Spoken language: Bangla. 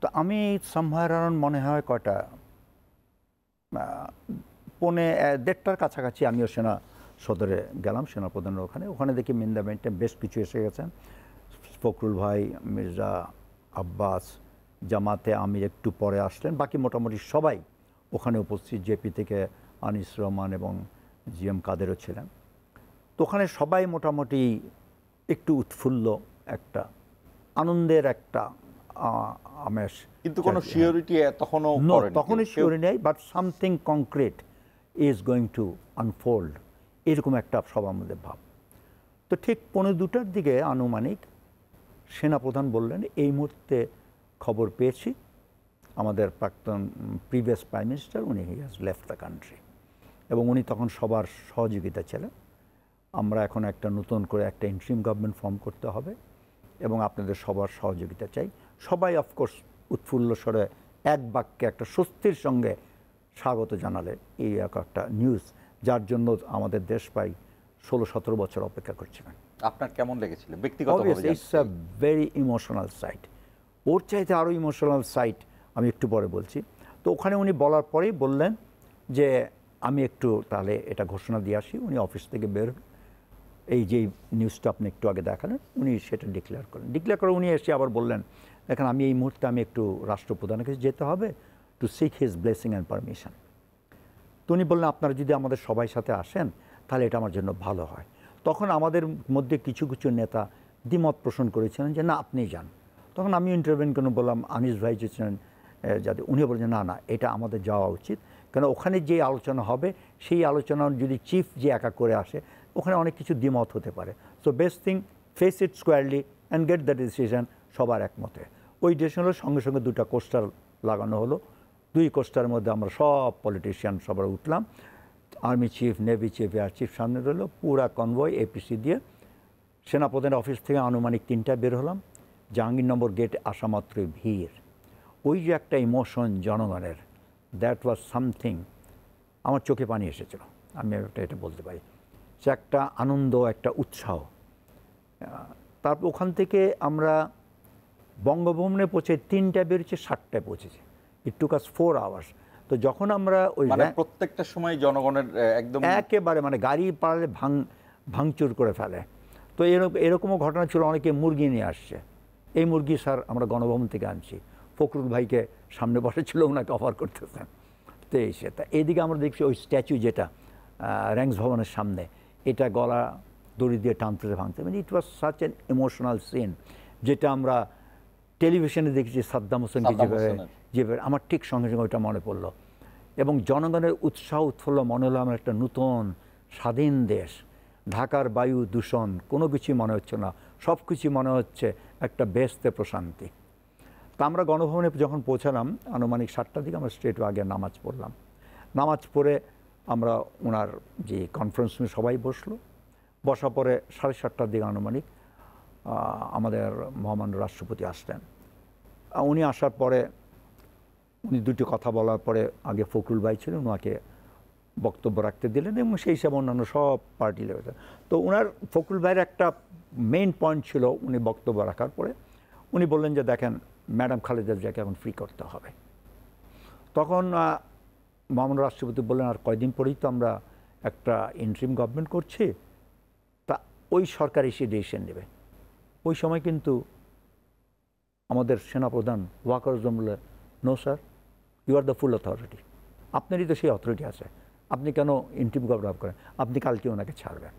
তো আমি সামহার অ্যারাউন্ড মনে হয় কয়টা 1:30টার কাছাকাছি আমিও সেনা সদরে গেলাম, সেনাপ্রধানের ওখানে দেখি মিন্দামেন্টে বেশ কিছু এসে গেছেন। ফখরুল ভাই, মির্জা আব্বাস, জামাতে আমির একটু পরে আসলেন, বাকি মোটামুটি সবাই ওখানে উপস্থিত। জেপি থেকে আনিস রহমান এবং জিএম কাদেরও ছিলেন। তো ওখানে সবাই মোটামুটি একটু উৎফুল্ল, একটা আনন্দের একটা আমেজ। কিন্তু কোনো সিওরিটি তখনও তখনই সিওরিটি নেই, but something concrete is going to unfold, এরকম একটা সবার মধ্যে ভাব। তো ঠিক 1:45টার দিকে আনুমানিক সেনাপ্রধান বললেন, এই মুহূর্তে খবর পেয়েছি আমাদের প্রাক্তন প্রিভিয়াস প্রাইম মিনিস্টার, উনি হ্যাজ লেফট দ্য কান্ট্রি। এবং উনি তখন সবার সহযোগিতা ছিলেন। আমরা এখন একটা নতুন করে একটা ইন্টারিম গভর্নমেন্ট ফর্ম করতে হবে এবং আপনাদের সবার সহযোগিতা চাই। সবাই অফকোর্স উৎফুল্ল স্বরে এক বাক্যে একটা স্বস্তির সঙ্গে স্বাগত জানালে এই একটা নিউজ, যার জন্য আমাদের দেশ প্রায় 16-17 বছর অপেক্ষা করছিলেন। আপনার কেমন লেগেছিল ব্যক্তিগতভাবে? It's a very emotional sight. ওর চাইতে আরও ইমোশনাল সাইট আমি একটু পরে বলছি। তো ওখানে উনি বলার পরেই বললেন যে আমি একটু তাহলে এটা ঘোষণা দিয়ে আসি। উনি অফিস থেকে বের, এই যে নিউজটা আপনি একটু আগে দেখালেন, উনি সেটা ডিক্লেয়ার করেন। ডিক্লেয়ার করে উনি এসে আবার বললেন, দেখেন আমি এই মুহূর্তে আমি একটু রাষ্ট্রপ্রধানের কাছে যেতে হবে to seek his blessing and permission. তো উনি বললেন, আপনারা যদি আমাদের সবাই সাথে আসেন তাহলে এটা আমার জন্য ভালো হয়। তখন আমাদের মধ্যে কিছু কিছু নেতা দ্বিমত পোষণ করেছিলেন যে না আপনিই যান। তখন আমি ইন্টারভেন করে বললাম, আনিস ভাই যে ছিলেন যাতে, উনি বলছেন না না এটা আমাদের যাওয়া উচিত, কারণ ওখানে যে আলোচনা হবে সেই আলোচনা যদি চিফ যে একা করে আসে ওখানে অনেক কিছু দ্বিমত হতে পারে। So best thing face it squarely and get the decision সবার একমতে। ওই ডিসিশনের সঙ্গে সঙ্গে 2টা কোস্টার লাগানো হলো। 2 কোস্টার মধ্যে আমরা সব পলিটিশিয়ান সবার উঠলাম। Army chief, navy chief, air chief সামনে রইল, পুরা কনভয় এপিসি দিয়ে সেনাপ্রধানের অফিস থেকে আনুমানিক 3টায় বের হলাম। জাহাঙ্গীরনগর গেটে আসা মাত্রই ভিড়। ওই যে একটা ইমোশন জনগণের, দ্যাট ওয়াজ সামথিং, আমার চোখে পানি এসেছিল, আমি এটা বলতে পারি। সে একটা আনন্দ, একটা উৎসাহ। তারপর ওখান থেকে আমরা বঙ্গভবনে পৌঁছে 3টায় বেরোচ্ছে, 7টায় পৌঁছেছি। ইট টুক আস 4 আওয়ার্স। তো যখন আমরা ওই প্রত্যেকটা সময় জনগণের একদম একেবারে গাড়ি পাড়ালে ভাঙচুর করে ফেলে। তো এরকমও ঘটনা ছিল, অনেকে মুরগি নিয়ে আসছে। এই মুরগি স্যার আমরা গণভবন থেকে আনছি, ফখরুল ভাইকে সামনে বসেছিল, ওনাকে অফার করতেছেন। তো এসে তা এইদিকে আমরা দেখছি ওই স্ট্যাচু যেটা র্যাঙ্কস ভবনের সামনে, এটা গলা দড়ি দিয়ে টানতে ভাঙতে, মানে it was such an emotional scene, যেটা আমরা টেলিভিশনে দেখেছি সাদ্দাম হোসেনকে যেভাবে আমার ঠিক সঙ্গে সঙ্গে ওইটা মনে পড়লো। এবং জনগণের উৎসাহ উৎফুল্ল, মনে হলো আমরা একটা নতুন স্বাধীন দেশ। ঢাকার বায়ু দূষণ কোনো কিছুই মনে হচ্ছে না, সব কিছুই মনে হচ্ছে একটা বেহেশতে প্রশান্তি। তা আমরা গণভবনে যখন পৌঁছালাম আনুমানিক 7টার দিকে, আমরা স্ট্রেট আগে নামাজ পড়লাম। নামাজ পড়ে আমরা ওনার যে কনফারেন্স রুমে সবাই বসলো। বসার পরে 7:30টার দিকে আনুমানিক আমাদের মহামান্য রাষ্ট্রপতি আসলেন। উনি আসার পরে উনি 2টি কথা বলার পরে আগে ফখরুল ভাই ছিলেন, ওনাকে বক্তব্য রাখতে দিলেন এবং সেই হিসাবে অন্যান্য সব পার্টি লেভেলে। তো ওনার ফখরুল ভাইয়ের একটা মেইন পয়েন্ট ছিল, উনি বক্তব্য রাখার পরে উনি বললেন যে দেখেন ম্যাডাম খালেদা জিয়াকে এখন ফ্রি করতে হবে। তখন মহামান্য রাষ্ট্রপতি বললেন, আর কয়দিন পরেই তো আমরা একটা ইন্টারিম গভর্নমেন্ট করছি, তা ওই সরকার এসে ডিসিশন নেবে। ওই সময় কিন্তু আমাদের সেনাপ্রধান ওয়াকারুজ্জামান বললেন, no sir, you are the full authority, আপনারই তো সেই অথরিটি আছে, আপনি কেন ইন্টারিম গভর্নমেন্ট করেন, আপনি কালকে ওনাকে ছাড়বেন।